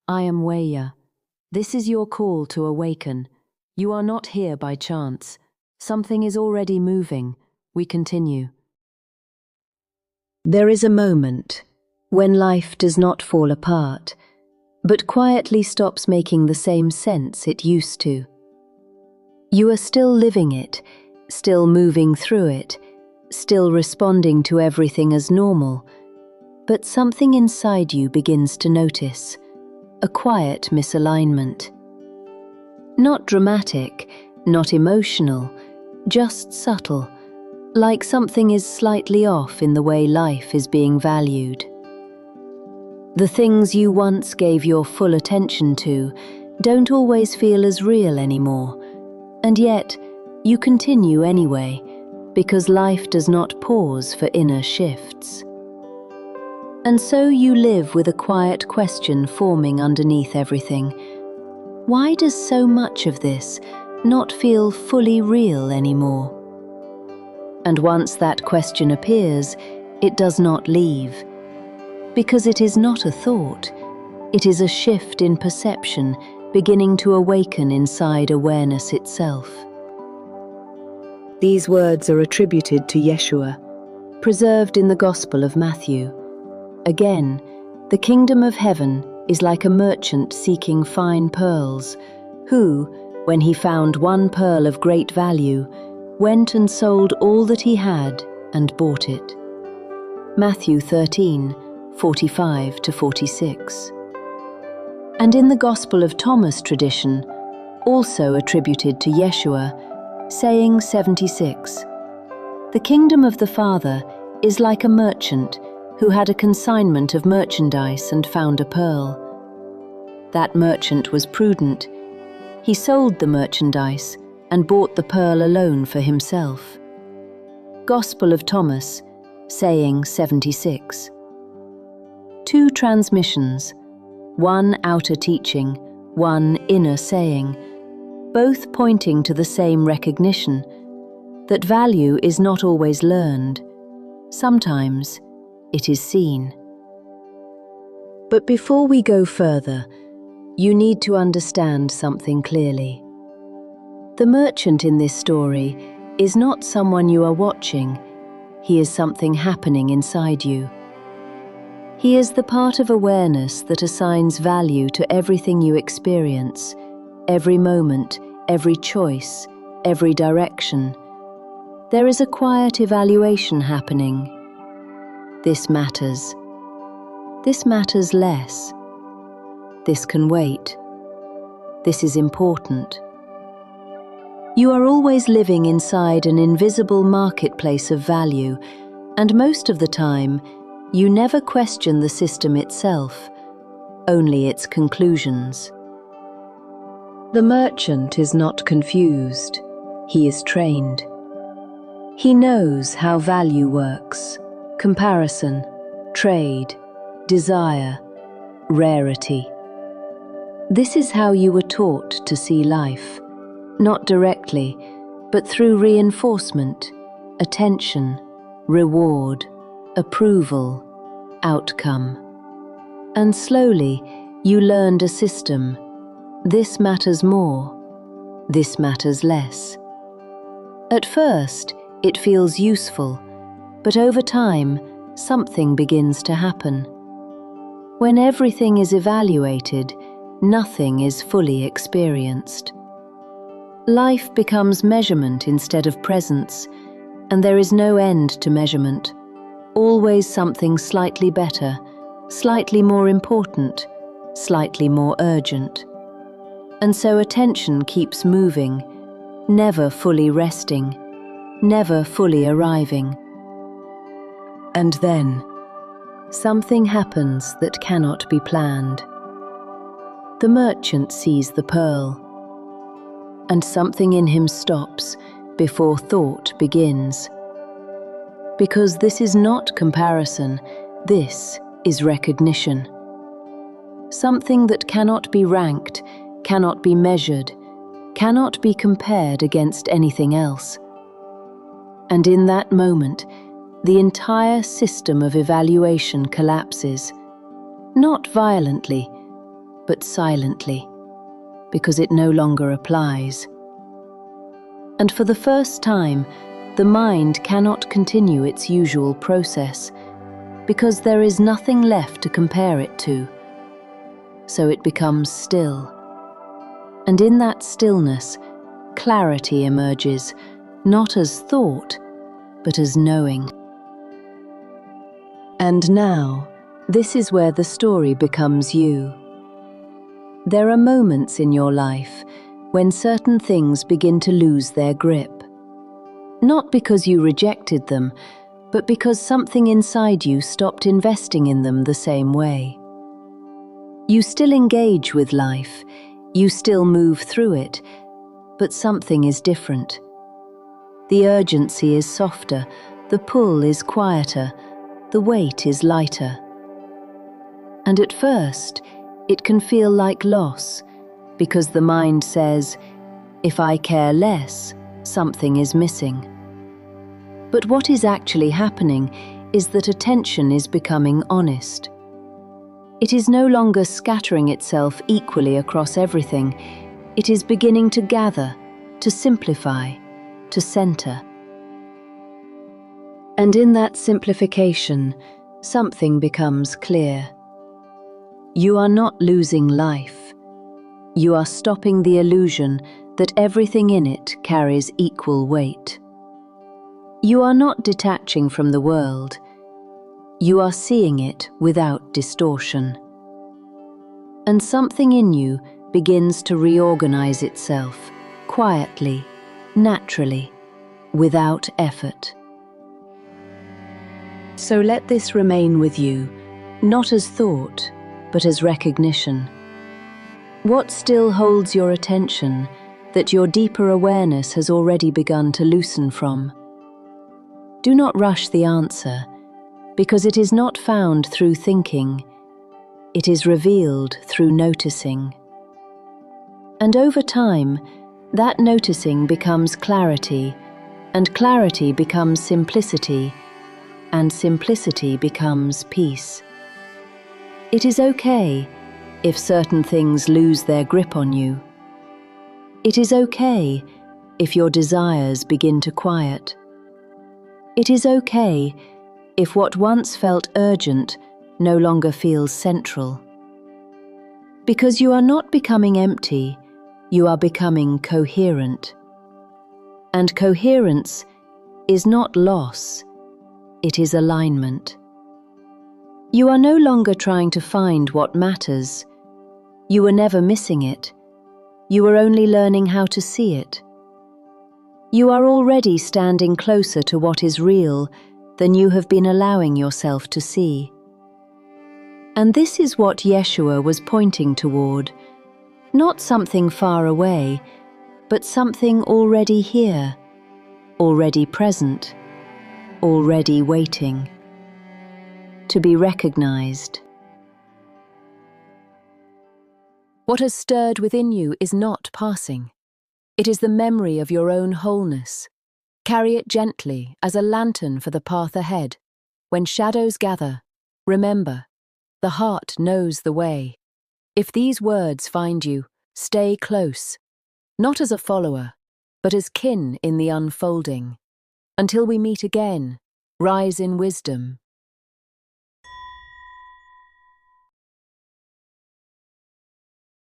I am Waya. This is your call to awaken. You are not here by chance. Something is already moving. We continue. There is a moment when life does not fall apart, but quietly stops making the same sense it used to. You are still living it, still moving through it, still responding to everything as normal, but something inside you begins to notice. A quiet misalignment. Not dramatic, not emotional, just subtle, like something is slightly off in the way life is being valued. The things you once gave your full attention to don't always feel as real anymore, and yet you continue anyway, because life does not pause for inner shifts. And so you live with a quiet question forming underneath everything. Why does so much of this not feel fully real anymore? And once that question appears, it does not leave. Because it is not a thought, it is a shift in perception beginning to awaken inside awareness itself. These words are attributed to Yeshua, preserved in the Gospel of Matthew. Again, the kingdom of heaven is like a merchant seeking fine pearls, who, when he found one pearl of great value, went and sold all that he had and bought it. Matthew 13:45-46. And in the Gospel of Thomas tradition, also attributed to Yeshua, saying 76, the kingdom of the Father is like a merchant who had a consignment of merchandise and found a pearl. That merchant was prudent. He sold the merchandise and bought the pearl alone for himself. Gospel of Thomas, saying 76. Two transmissions, one outer teaching, one inner saying, both pointing to the same recognition that value is not always learned. Sometimes it is seen. But before we go further, you need to understand something clearly. The merchant in this story is not someone you are watching. He is something happening inside you. He is the part of awareness that assigns value to everything you experience, every moment, every choice, every direction. There is a quiet evaluation happening. This matters. This matters less. This can wait. This is important. You are always living inside an invisible marketplace of value, and most of the time, you never question the system itself, only its conclusions. The merchant is not confused. He is trained. He knows how value works. Comparison, trade, desire, rarity. This is how you were taught to see life, not directly, but through reinforcement, attention, reward, approval, outcome. And slowly, you learned a system. This matters more, this matters less. At first, it feels useful, but over time, something begins to happen. When everything is evaluated, nothing is fully experienced. Life becomes measurement instead of presence, and there is no end to measurement. Always something slightly better, slightly more important, slightly more urgent. And so attention keeps moving, never fully resting, never fully arriving. And then, something happens that cannot be planned. The merchant sees the pearl, and something in him stops before thought begins. Because this is not comparison, this is recognition. Something that cannot be ranked, cannot be measured, cannot be compared against anything else. And in that moment, the entire system of evaluation collapses, not violently, but silently, because it no longer applies. And for the first time, the mind cannot continue its usual process, because there is nothing left to compare it to. So it becomes still. And in that stillness, clarity emerges, not as thought, but as knowing. And now, this is where the story becomes you. There are moments in your life when certain things begin to lose their grip. Not because you rejected them, but because something inside you stopped investing in them the same way. You still engage with life, you still move through it, but something is different. The urgency is softer, the pull is quieter, the weight is lighter. And at first, it can feel like loss, because the mind says, if I care less, something is missing. But what is actually happening is that attention is becoming honest. It is no longer scattering itself equally across everything. It is beginning to gather, to simplify, to center. And in that simplification, something becomes clear. You are not losing life. You are stopping the illusion that everything in it carries equal weight. You are not detaching from the world. You are seeing it without distortion. And something in you begins to reorganize itself, quietly, naturally, without effort. So let this remain with you, not as thought, but as recognition. What still holds your attention that your deeper awareness has already begun to loosen from? Do not rush the answer, because it is not found through thinking, it is revealed through noticing. And over time, that noticing becomes clarity, and clarity becomes simplicity, and simplicity becomes peace. It is okay if certain things lose their grip on you. It is okay if your desires begin to quiet. It is okay if what once felt urgent no longer feels central. Because you are not becoming empty, you are becoming coherent. And coherence is not loss, it is alignment. You are no longer trying to find what matters. You were never missing it. You are only learning how to see it. You are already standing closer to what is real than you have been allowing yourself to see. And this is what Yeshua was pointing toward, not something far away, but something already here, already present, already waiting, to be recognized. What has stirred within you is not passing. It is the memory of your own wholeness. Carry it gently as a lantern for the path ahead. When shadows gather, remember, the heart knows the way. If these words find you, stay close, not as a follower, but as kin in the unfolding. Until we meet again, rise in wisdom,